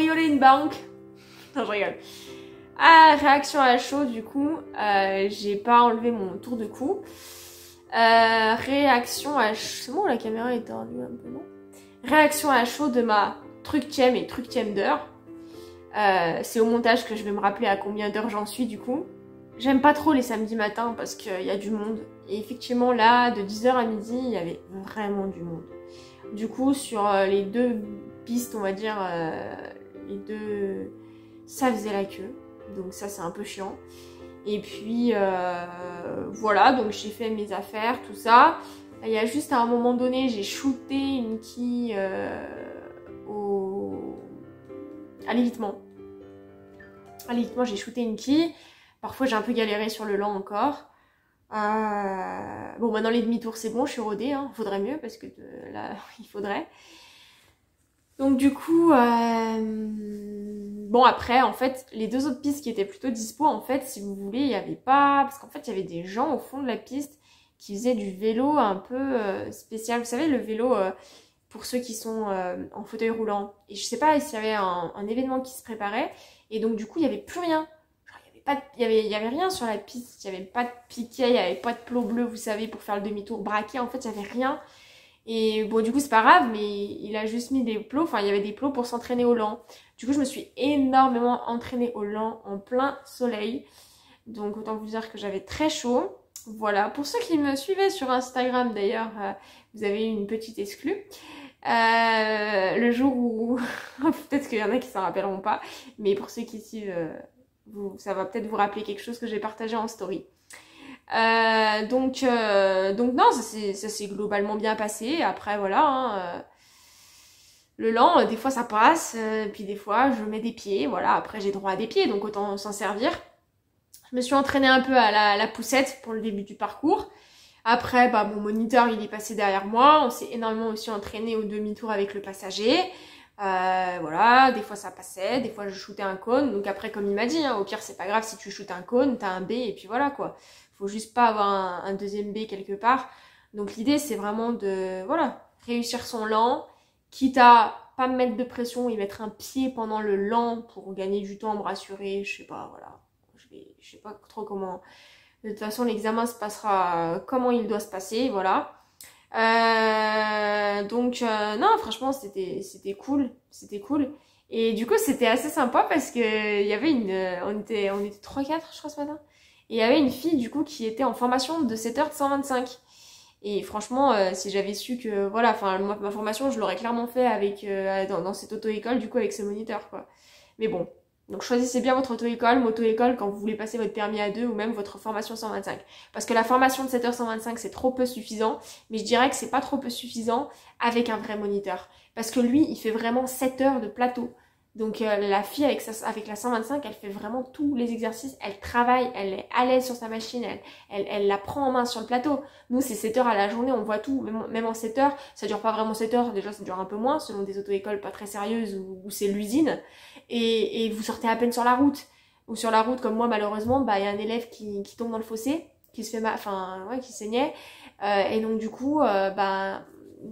cambriolé une banque. Non, je rigole. Ah, réaction à chaud, du coup, j'ai pas enlevé mon tour de cou. Réaction à chaud... C'est bon, la caméra est tordue un peu, non? Réaction à chaud de ma tructième et tructième d'heure. C'est au montage que je vais me rappeler à combien d'heures j'en suis, du coup. J'aime pas trop les samedis matins parce qu'il y a du monde. Et effectivement, là, de 10h à midi, il y avait vraiment du monde. Du coup, sur les deux pistes, on va dire, les deux, ça faisait la queue. Donc ça, c'est un peu chiant. Et puis, voilà, donc j'ai fait mes affaires, tout ça. Il y a juste à un moment donné, j'ai shooté une quille à l'évitement. À l'évitement, j'ai shooté une quille. Parfois, j'ai un peu galéré sur le lent encore. Bon, maintenant les demi-tours, c'est bon, je suis rodée. Hein. Faudrait mieux parce que là, il faudrait. Donc du coup, bon après, en fait, les deux autres pistes qui étaient plutôt dispo, en fait, si vous voulez, il n'y avait pas... Parce qu'en fait, il y avait des gens au fond de la piste qui faisaient du vélo un peu spécial. Vous savez, le vélo pour ceux qui sont en fauteuil roulant. Et je sais pas s'il y avait un événement qui se préparait. Et donc du coup, il n'y avait plus rien. Il y avait rien sur la piste, il n'y avait pas de piquet, il n'y avait pas de plot bleu, vous savez, pour faire le demi-tour braqué, en fait, il n'y avait rien. Et bon, du coup, c'est pas grave, mais il a juste mis des plots, enfin, il y avait des plots pour s'entraîner au lent. Du coup, je me suis énormément entraînée au lent en plein soleil. Donc, autant vous dire que j'avais très chaud. Voilà, pour ceux qui me suivaient sur Instagram, d'ailleurs, vous avez eu une petite exclue. Le jour où... peut-être qu'il y en a qui s'en rappelleront pas, mais pour ceux qui suivent... ça va peut-être vous rappeler quelque chose que j'ai partagé en story. Donc non, ça s'est globalement bien passé. Après, voilà, hein, le lent, des fois ça passe, puis des fois je mets des pieds. Voilà, après j'ai droit à des pieds, donc autant s'en servir. Je me suis entraînée un peu à la poussette pour le début du parcours. Après, bah, mon moniteur, il est passé derrière moi. On s'est énormément aussi entraîné au demi-tour avec le passager. Voilà, des fois ça passait, des fois je shootais un cône. Donc après, comme il m'a dit, hein, au pire, c'est pas grave si tu shootes un cône, t'as un B et puis voilà quoi. Faut juste pas avoir un deuxième B quelque part. Donc l'idée, c'est vraiment de, voilà, réussir son lent, quitte à pas me mettre de pression et mettre un pied pendant le lent pour gagner du temps, me rassurer, je sais pas, voilà. Je sais pas trop comment. De toute façon, l'examen se passera comment il doit se passer, voilà. Non, franchement, c'était cool, c'était cool. Et du coup, c'était assez sympa parce que il y avait on était 3-4, je crois, ce matin. Et il y avait une fille, du coup, qui était en formation de 7h de 125. Et franchement, si j'avais su que, voilà, enfin, ma formation, je l'aurais clairement fait avec, dans cette auto-école, du coup, avec ce moniteur, quoi. Mais bon. Donc choisissez bien votre auto-école, moto-école quand vous voulez passer votre permis A2 ou même votre formation 125. Parce que la formation de 7h125 c'est trop peu suffisant, mais je dirais que c'est pas trop peu suffisant avec un vrai moniteur. Parce que lui, il fait vraiment 7 heures de plateau. Donc la fille avec la 125, elle fait vraiment tous les exercices, elle travaille, elle est à l'aise sur sa machine, elle la prend en main sur le plateau. Nous, c'est 7 heures à la journée, on voit tout, même en 7 heures, ça dure pas vraiment 7 heures, déjà ça dure un peu moins, selon des auto-écoles pas très sérieuses où c'est l'usine. Et vous sortez à peine sur la route. Ou sur la route, comme moi, malheureusement, bah, y a un élève qui tombe dans le fossé, qui se fait enfin, ouais, qui saignait. Et donc, du coup, bah,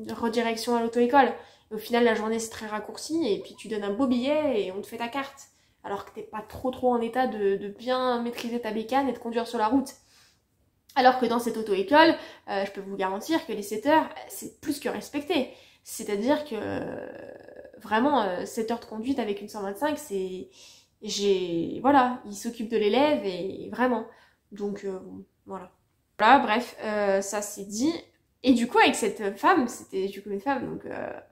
redirection à l'auto-école. Au final, la journée, c'est très raccourci. Et puis, tu donnes un beau billet et on te fait ta carte. Alors que t'es pas trop en état de bien maîtriser ta bécane et de conduire sur la route. Alors que dans cette auto-école, je peux vous garantir que les 7 heures, c'est plus que respecté. C'est-à-dire que vraiment 7 heures de conduite avec une 125, voilà, il s'occupe de l'élève et vraiment. Donc voilà. Voilà, bref, ça c'est dit. Et du coup avec cette femme, c'était du coup une femme, donc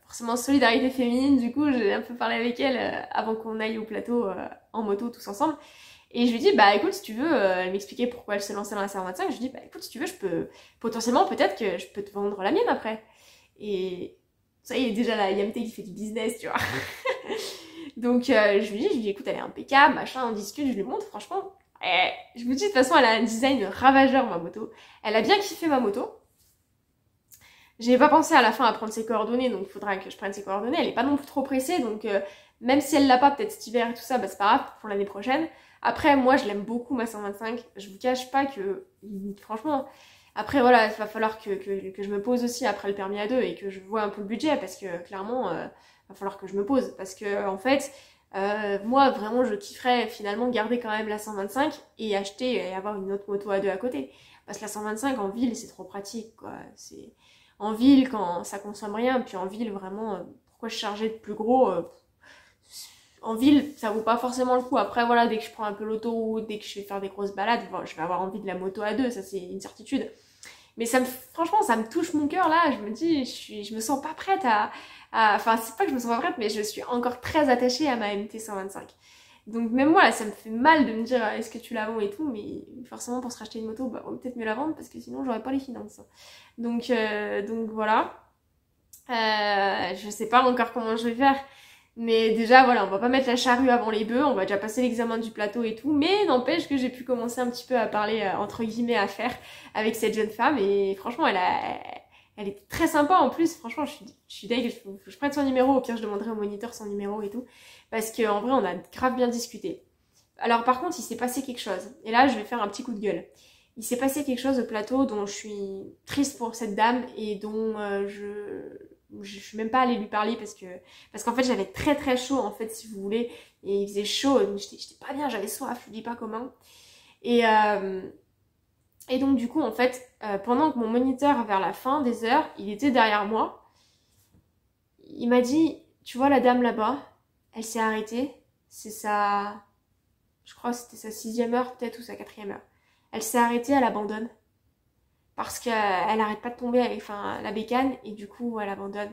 forcément solidarité féminine, du coup j'ai un peu parlé avec elle avant qu'on aille au plateau en moto tous ensemble. Et je lui dis, bah écoute, si tu veux, elle m'expliquait pourquoi elle se lançait dans la 125. Je lui dis, bah écoute, si tu veux, je peux, potentiellement, peut-être que je peux te vendre la mienne après. Et ça y est, déjà la Yamte qui fait du business, tu vois. Donc je lui dis, écoute, elle est impeccable, machin, on discute, je lui montre, franchement. Je vous dis, de toute façon, elle a un design ravageur, ma moto. Elle a bien kiffé ma moto. J'ai pas pensé à la fin à prendre ses coordonnées, donc il faudra que je prenne ses coordonnées. Elle est pas non plus trop pressée, donc même si elle l'a pas, peut-être cet hiver et tout ça, bah c'est pas grave pour l'année prochaine. Après, moi, je l'aime beaucoup, ma 125. Je vous cache pas que, franchement, après, voilà, il va falloir que je me pose aussi après le permis A2 et que je vois un peu le budget parce que, clairement, il va falloir que je me pose. Parce que, en fait, Moi, vraiment, je kifferais finalement garder quand même la 125 et acheter et avoir une autre moto à deux à côté. Parce que la 125 en ville, c'est trop pratique, quoi. C'est en ville quand ça consomme rien, puis en ville, vraiment, pourquoi je chargeais de plus gros en ville, ça vaut pas forcément le coup. Après, voilà, dès que je prends un peu l'autoroute, dès que je vais faire des grosses balades, bon, je vais avoir envie de la moto à deux, ça c'est une certitude. Mais franchement, ça me touche mon cœur là. Je me dis, je me sens pas prête enfin, c'est pas que je me sens pas prête, mais je suis encore très attachée à ma MT 125. Donc même moi, là, ça me fait mal de me dire, est-ce que tu la vends et tout, mais forcément pour se racheter une moto, bah, on va peut-être mieux la vendre parce que sinon j'aurais pas les finances. Donc voilà. Je sais pas encore comment je vais faire. Mais déjà, voilà, on va pas mettre la charrue avant les bœufs, on va déjà passer l'examen du plateau et tout, mais n'empêche que j'ai pu commencer un petit peu à parler, entre guillemets, à faire avec cette jeune femme, et franchement, elle est très sympa en plus, franchement, je suis deg, je prenne son numéro, au pire, je demanderai au moniteur son numéro et tout, parce qu'en vrai, on a grave bien discuté. Alors par contre, il s'est passé quelque chose, et là, je vais faire un petit coup de gueule. Il s'est passé quelque chose au plateau dont je suis triste pour cette dame, et dont je suis même pas allée lui parler parce qu'en fait j'avais très très chaud en fait si vous voulez et il faisait chaud, j'étais pas bien, j'avais soif, je dis pas comment et donc du coup en fait pendant que mon moniteur vers la fin des heures il était derrière moi, il m'a dit tu vois la dame là-bas, elle s'est arrêtée, je crois que c'était sa 6e heure peut-être ou sa 4e heure, elle s'est arrêtée, elle abandonne parce qu'elle arrête pas de tomber avec la bécane et du coup elle abandonne.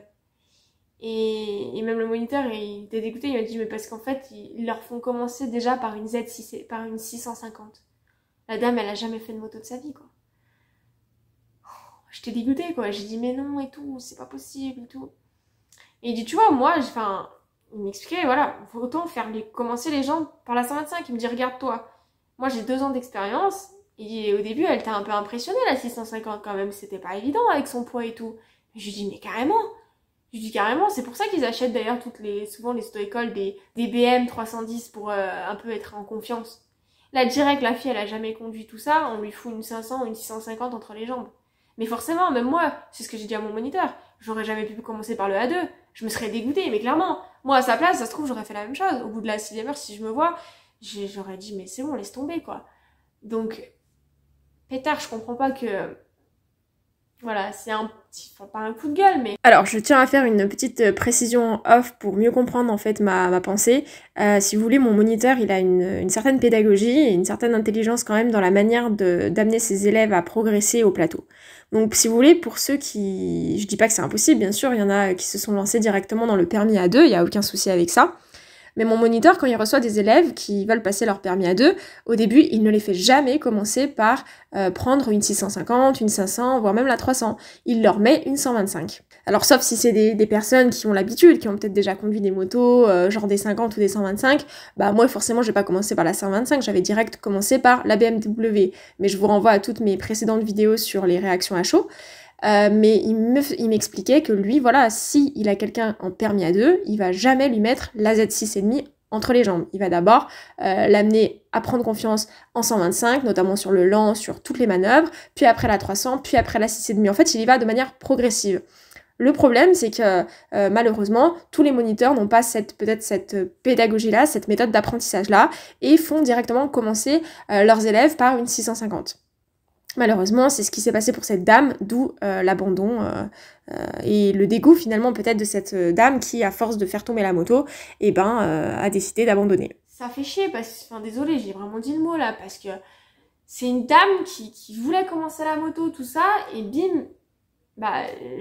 Et même le moniteur il était dégoûté, il m'a dit mais parce qu'en fait ils leur font commencer déjà par une Z6, par une 650. La dame elle a jamais fait de moto de sa vie quoi. J'étais dégoûtée quoi, j'ai dit mais non et tout, c'est pas possible et tout. Et il dit tu vois moi, il m'expliquait voilà, faut autant commencer les gens par la 125, il me dit regarde toi, moi j'ai 2 ans d'expérience. Et au début, elle t'a un peu impressionnée, la 650 quand même. C'était pas évident avec son poids et tout. Et je lui dis, mais carrément. Je lui dis carrément, c'est pour ça qu'ils achètent d'ailleurs souvent les auto-écoles des BM 310 pour un peu être en confiance. Là, direct, la fille, elle a jamais conduit tout ça. On lui fout une 500 ou une 650 entre les jambes. Mais forcément, même moi, c'est ce que j'ai dit à mon moniteur. J'aurais jamais pu commencer par le A2. Je me serais dégoûtée, mais clairement. Moi, à sa place, ça se trouve, j'aurais fait la même chose. Au bout de la 6e heure, si je me vois, j'aurais dit, mais c'est bon, laisse tomber, quoi. Donc, pétard, je comprends pas que... Voilà, c'est pas un coup de gueule, mais... Alors, je tiens à faire une petite précision off pour mieux comprendre en fait ma pensée. Si vous voulez, mon moniteur, il a une certaine pédagogie et une certaine intelligence quand même dans la manière d'amener ses élèves à progresser au plateau. Donc, si vous voulez, pour ceux qui... Je dis pas que c'est impossible, bien sûr, il y en a qui se sont lancés directement dans le permis A2, il y a aucun souci avec ça. Mais mon moniteur, quand il reçoit des élèves qui veulent passer leur permis A2, au début, il ne les fait jamais commencer par prendre une 650, une 500, voire même la 300. Il leur met une 125. Alors sauf si c'est des personnes qui ont l'habitude, qui ont peut-être déjà conduit des motos, genre des 50 ou des 125, bah moi forcément je vais pas commencer par la 125, j'avais direct commencé par la BMW. Mais je vous renvoie à toutes mes précédentes vidéos sur les réactions à chaud. Mais il m'expliquait que lui, voilà, si il a quelqu'un en permis A2, il va jamais lui mettre la Z6,5 entre les jambes. Il va d'abord l'amener à prendre confiance en 125, notamment sur le lent, sur toutes les manœuvres, puis après la 300, puis après la 6,5. En fait, il y va de manière progressive. Le problème, c'est que malheureusement, tous les moniteurs n'ont pas cette pédagogie-là, cette méthode d'apprentissage-là, et font directement commencer leurs élèves par une 650. Malheureusement, c'est ce qui s'est passé pour cette dame, d'où l'abandon et le dégoût finalement peut-être de cette dame qui, à force de faire tomber la moto, a décidé d'abandonner. Ça fait chier parce que, désolée, j'ai vraiment dit le mot là, parce que c'est une dame qui voulait commencer la moto, tout ça, et bim,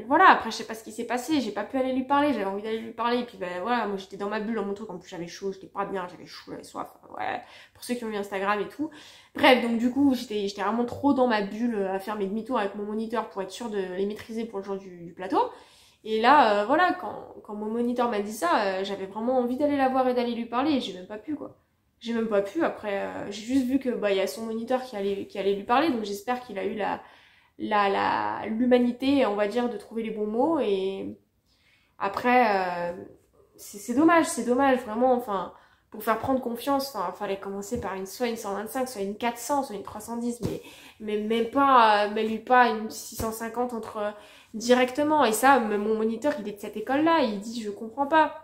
voilà, après je sais pas ce qui s'est passé, j'ai pas pu aller lui parler, j'avais envie d'aller lui parler, et puis voilà, moi j'étais dans ma bulle dans mon truc, en plus j'avais chaud, j'étais pas bien, j'avais chaud, j'avais soif, ouais, pour ceux qui ont vu Instagram et tout. Bref, donc du coup j'étais vraiment trop dans ma bulle à faire mes demi-tours avec mon moniteur pour être sûre de les maîtriser pour le jour du plateau. Et là, voilà, quand mon moniteur m'a dit ça, j'avais vraiment envie d'aller la voir et d'aller lui parler, et j'ai même pas pu quoi. J'ai même pas pu, après j'ai juste vu que il y a son moniteur qui allait lui parler, donc j'espère qu'il a eu l'humanité, on va dire, de trouver les bons mots. Et après c'est dommage vraiment, enfin, pour faire prendre confiance, enfin, fallait commencer par soit une 125, soit une 400, soit une 310, mais même pas, lui pas une 650 directement. Et ça, mon moniteur, il est de cette école-là, il dit je comprends pas.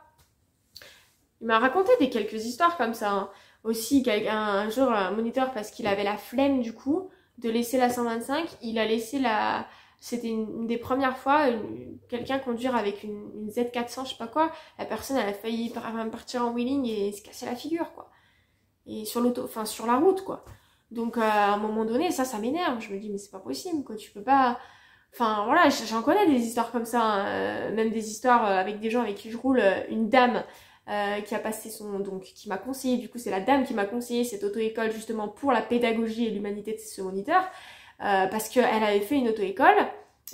Il m'a raconté quelques histoires comme ça, hein. Aussi, un jour, un moniteur, parce qu'il avait la flemme du coup de laisser la 125, il a laissé la... C'était une des premières fois, quelqu'un conduire avec une Z400, je sais pas quoi, la personne elle a failli partir en wheeling et se casser la figure, quoi. Et sur sur la route, quoi. Donc à un moment donné, ça m'énerve. Je me dis mais c'est pas possible, quoi. Tu peux pas... Enfin voilà, j'en connais des histoires comme ça, hein. Même des histoires avec des gens avec qui je roule. Une dame qui a passé qui m'a conseillé, du coup c'est la dame qui m'a conseillé cette auto-école justement pour la pédagogie et l'humanité de ce moniteur. Parce qu'elle avait fait une auto-école,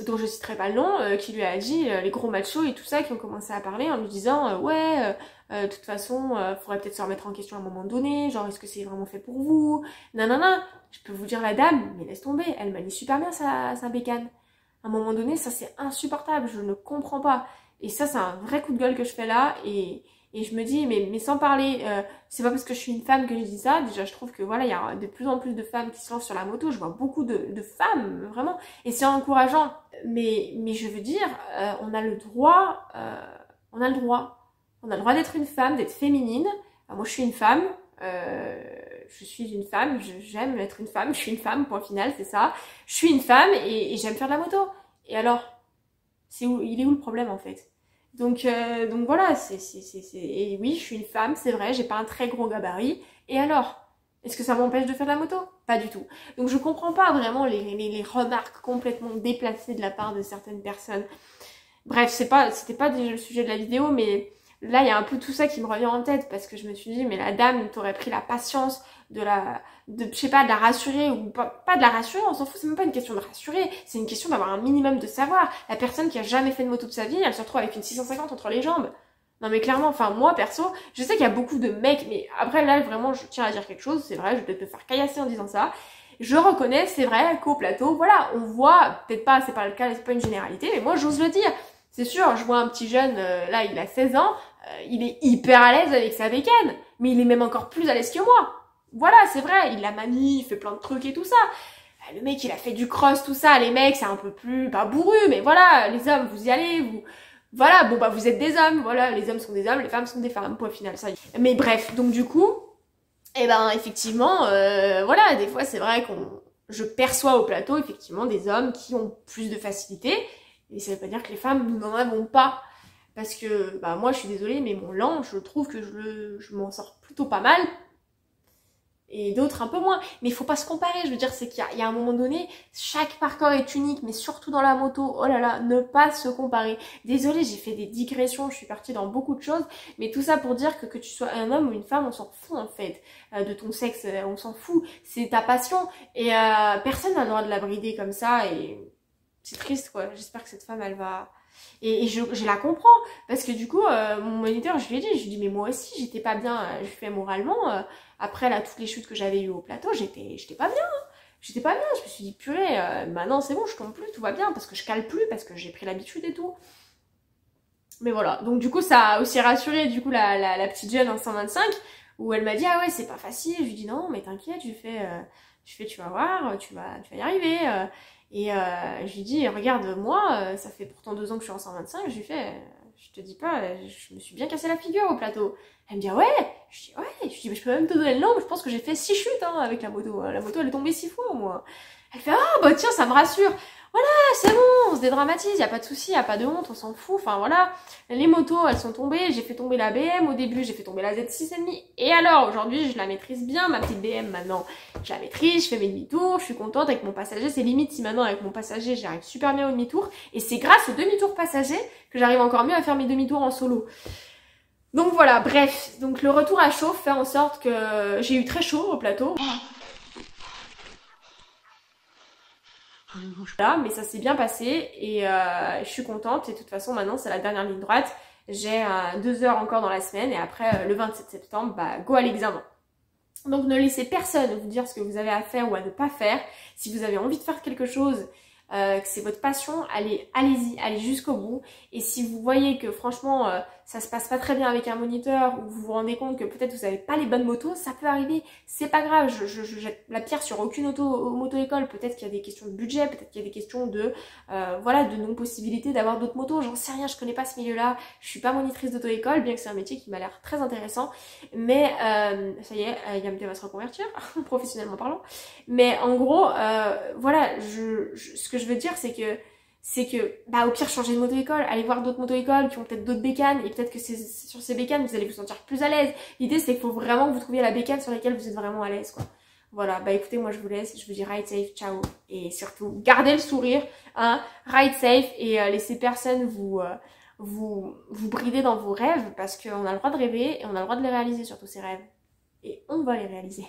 dont je citerai pas le nom, qui lui a dit, les gros machos et tout ça, qui ont commencé à parler en lui disant de toute façon, faudrait peut-être se remettre en question à un moment donné, genre est-ce que c'est vraiment fait pour vous? Non, je peux vous dire la dame, mais laisse tomber, elle manie super bien sa bécane. À un moment donné, ça c'est insupportable, je ne comprends pas. Et ça c'est un vrai coup de gueule que je fais là, et je me dis, mais sans parler, c'est pas parce que je suis une femme que je dis ça. Déjà, je trouve que voilà, il y a de plus en plus de femmes qui se lancent sur la moto. Je vois beaucoup de femmes, vraiment. Et c'est encourageant. Mais je veux dire, on a le droit, on a le droit d'être une femme, d'être féminine. Moi, je suis une femme. Je suis une femme. J'aime être une femme. Je suis une femme, point final, c'est ça. Je suis une femme et j'aime faire de la moto. Et alors, il est où le problème, en fait? Donc voilà, et oui, je suis une femme, c'est vrai, j'ai pas un très gros gabarit. Et alors? Est-ce que ça m'empêche de faire de la moto? Pas du tout. Donc je comprends pas vraiment les remarques complètement déplacées de la part de certaines personnes. Bref, c'était pas le sujet de la vidéo, mais là, il y a un peu tout ça qui me revient en tête, parce que je me suis dit, mais la dame t'aurait pris la patience je sais pas, de la rassurer, ou pas de la rassurer, on s'en fout, c'est même pas une question de rassurer, c'est une question d'avoir un minimum de savoir. La personne qui a jamais fait de moto de sa vie, elle se retrouve avec une 650 entre les jambes. Non mais clairement, enfin moi perso, je sais qu'il y a beaucoup de mecs, mais après là vraiment je tiens à dire quelque chose, c'est vrai, je vais peut-être me faire caillasser en disant ça. Je reconnais, c'est vrai qu'au plateau, voilà, on voit, peut-être pas, c'est pas le cas, c'est pas une généralité, mais moi j'ose le dire. C'est sûr, je vois un petit jeune, là il a 16 ans, il est hyper à l'aise avec sa bécane, mais il est même encore plus à l'aise que moi. Voilà, c'est vrai, il la manie, il fait plein de trucs et tout ça. Le mec, il a fait du cross, tout ça. Les mecs, c'est un peu plus, pas bourru, mais voilà, les hommes, vous y allez, voilà, bon bah vous êtes des hommes, voilà, les hommes sont des hommes, les femmes sont des femmes, point final, ça y est. Mais bref, donc du coup, effectivement, voilà, des fois c'est vrai je perçois au plateau, effectivement, des hommes qui ont plus de facilité, et ça veut pas dire que les femmes, nous n'en avons pas. Parce que, moi je suis désolée, mais mon lent, je trouve que je m'en sors plutôt pas mal, et d'autres un peu moins. Mais il faut pas se comparer, je veux dire, c'est qu'il y a un moment donné, chaque parcours est unique, mais surtout dans la moto, oh là là, ne pas se comparer. Désolée, j'ai fait des digressions, je suis partie dans beaucoup de choses, mais tout ça pour dire que tu sois un homme ou une femme, on s'en fout en fait. De ton sexe, on s'en fout, c'est ta passion, et personne n'a le droit de la brider comme ça, et c'est triste quoi. J'espère que cette femme, elle va... Et je la comprends, parce que du coup, mon moniteur, je lui ai dit, mais moi aussi, j'étais pas bien, je fais moralement, après là, toutes les chutes que j'avais eues au plateau, j'étais pas bien, hein. J'étais pas bien, je me suis dit, purée, maintenant c'est bon, je tombe plus, tout va bien, parce que je cale plus, parce que j'ai pris l'habitude et tout. Mais voilà, donc du coup, ça a aussi rassuré, du coup, la petite jeune en 125, où elle m'a dit, ah ouais, c'est pas facile, je lui dis, non, mais t'inquiète, tu vas voir, tu vas y arriver, et je lui dis, regarde, moi, ça fait pourtant 2 ans que je suis en 125, je lui fais, je te dis pas, je me suis bien cassé la figure au plateau. Elle me dit, ah ouais? Je dis, ouais. Je dis, mais je peux même te donner le nombre, je pense que j'ai fait 6 chutes hein, avec la moto. La moto, elle est tombée 6 fois, moi. Elle fait, ah bah tiens, ça me rassure. Voilà, c'est bon, on se dédramatise, y a pas de souci, y a pas de honte, on s'en fout. Enfin voilà, les motos, elles sont tombées, j'ai fait tomber la BM au début, j'ai fait tomber la Z6,5. Et alors, aujourd'hui, je la maîtrise bien, ma petite BM maintenant. Je la maîtrise, je fais mes demi-tours, je suis contente avec mon passager. C'est limite si maintenant avec mon passager, j'arrive super bien au demi-tour. Et c'est grâce au demi-tour passager que j'arrive encore mieux à faire mes demi-tours en solo. Donc voilà, bref, donc le retour à chaud fait en sorte que j'ai eu très chaud au plateau. Là, mais ça s'est bien passé et je suis contente et de toute façon maintenant c'est la dernière ligne droite. J'ai 2 heures encore dans la semaine et après le 27 septembre, go à l'examen. Donc ne laissez personne vous dire ce que vous avez à faire ou à ne pas faire. Si vous avez envie de faire quelque chose, que c'est votre passion, allez-y, allez jusqu'au bout. Et si vous voyez que franchement ça se passe pas très bien avec un moniteur, ou vous vous rendez compte que peut-être vous avez pas les bonnes motos, ça peut arriver, c'est pas grave, je jette la pierre sur aucune moto-école, peut-être qu'il y a des questions de budget, peut-être qu'il y a des questions de, voilà, de non-possibilité d'avoir d'autres motos, j'en sais rien, je connais pas ce milieu-là, je suis pas monitrice d'auto-école, bien que c'est un métier qui m'a l'air très intéressant, mais ça y est, Yamte va se reconvertir, professionnellement parlant, mais en gros, voilà, ce que je veux dire, c'est que, bah, au pire, changer de moto-école, allez voir d'autres moto-écoles qui ont peut-être d'autres bécanes, et peut-être que sur ces bécanes, vous allez vous sentir plus à l'aise. L'idée, c'est qu'il faut vraiment que vous trouviez la bécane sur laquelle vous êtes vraiment à l'aise, quoi. Voilà, bah écoutez, moi je vous laisse, je vous dis ride safe, ciao. Et surtout, gardez le sourire, hein, ride safe, et laissez personne vous brider dans vos rêves, parce qu'on a le droit de rêver, et on a le droit de les réaliser, surtout ces rêves. Et on va les réaliser.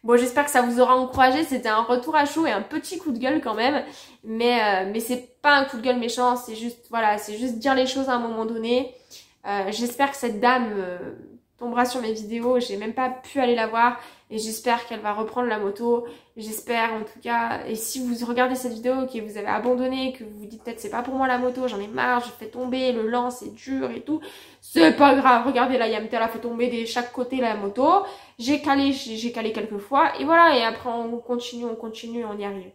Bon, j'espère que ça vous aura encouragé, c'était un retour à chaud et un petit coup de gueule quand même, mais c'est pas un coup de gueule méchant, c'est juste, voilà, c'est juste dire les choses à un moment donné. J'espère que cette dame tombera sur mes vidéos, j'ai même pas pu aller la voir, et j'espère qu'elle va reprendre la moto, j'espère en tout cas, et si vous regardez cette vidéo, que vous avez abandonné, que vous vous dites peut-être c'est pas pour moi la moto, j'en ai marre, je fais tomber, le lent c'est dur et tout, c'est pas grave, regardez là, Yamte elle a fait tomber de chaque côté la moto, j'ai calé quelques fois, et voilà, et après on continue, on y arrive.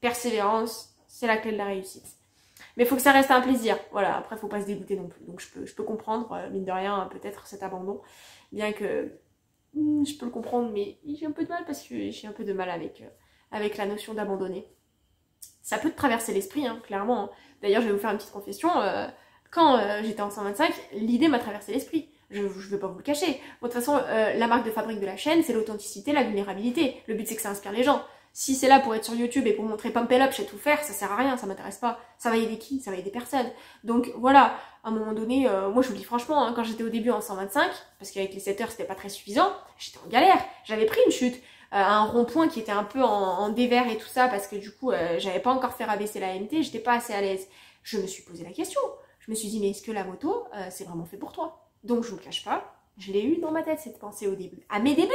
Persévérance, c'est la clé de la réussite. Mais il faut que ça reste un plaisir, voilà, après faut pas se dégoûter non plus, donc je peux comprendre, mine de rien, peut-être cet abandon, bien que je peux le comprendre, mais j'ai un peu de mal parce que j'ai un peu de mal avec la notion d'abandonner. Ça peut te traverser l'esprit, hein, clairement. Hein. D'ailleurs, je vais vous faire une petite confession, quand j'étais en 125, l'idée m'a traversé l'esprit. Je vais pas vous le cacher. Bon, de toute façon, la marque de fabrique de la chaîne, c'est l'authenticité, la vulnérabilité. Le but, c'est que ça inspire les gens. Si c'est là pour être sur YouTube et pour montrer pump it up, je sais tout faire, ça sert à rien, ça m'intéresse pas. Ça va aider qui? Ça va aider personne. Donc voilà, à un moment donné, moi je vous le dis franchement, hein, quand j'étais au début en 125, parce qu'avec les 7 heures c'était pas très suffisant, j'étais en galère. J'avais pris une chute, un rond-point qui était un peu en dévers et tout ça, parce que du coup, j'avais pas encore fait rabaisser la MT, j'étais pas assez à l'aise. Je me suis posé la question. Je me suis dit, mais est-ce que la moto, c'est vraiment fait pour toi? Donc je vous le cache pas, je l'ai eu dans ma tête cette pensée au début. À mes débuts!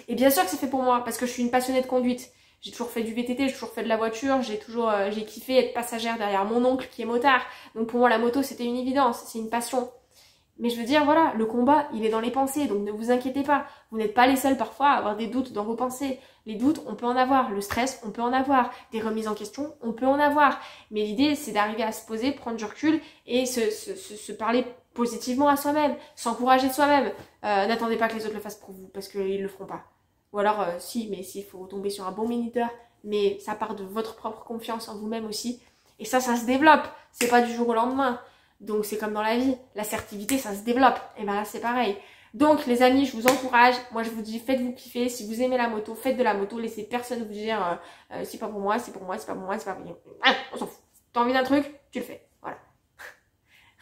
Et bien sûr que c'est fait pour moi, parce que je suis une passionnée de conduite. J'ai toujours fait du VTT, j'ai toujours fait de la voiture, j'ai kiffé être passagère derrière mon oncle qui est motard. Donc pour moi la moto c'était une évidence, c'est une passion. Mais je veux dire voilà, le combat il est dans les pensées, donc ne vous inquiétez pas. Vous n'êtes pas les seuls parfois à avoir des doutes dans vos pensées. Les doutes on peut en avoir, le stress on peut en avoir, des remises en question on peut en avoir. Mais l'idée c'est d'arriver à se poser, prendre du recul et se parler positivement à soi-même, s'encourager soi-même. N'attendez pas que les autres le fassent pour vous parce qu'ils le feront pas. Ou alors, si, mais s'il faut tomber sur un bon moniteur, mais ça part de votre propre confiance en vous-même aussi. Et ça se développe. C'est pas du jour au lendemain. Donc, c'est comme dans la vie. L'assertivité, ça se développe. Et ben là, c'est pareil. Donc, les amis, je vous encourage. Moi, je vous dis, faites-vous kiffer. Si vous aimez la moto, faites de la moto. Laissez personne vous dire, c'est pas pour moi, c'est pour moi, c'est pas pour moi, c'est pas pour moi. Ah, on s'en fout. T'as envie d'un truc, tu le fais. Voilà.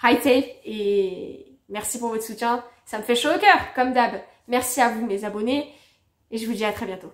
Ride safe et merci pour votre soutien. Ça me fait chaud au cœur, comme d'hab. Merci à vous, mes abonnés. Et je vous dis à très bientôt.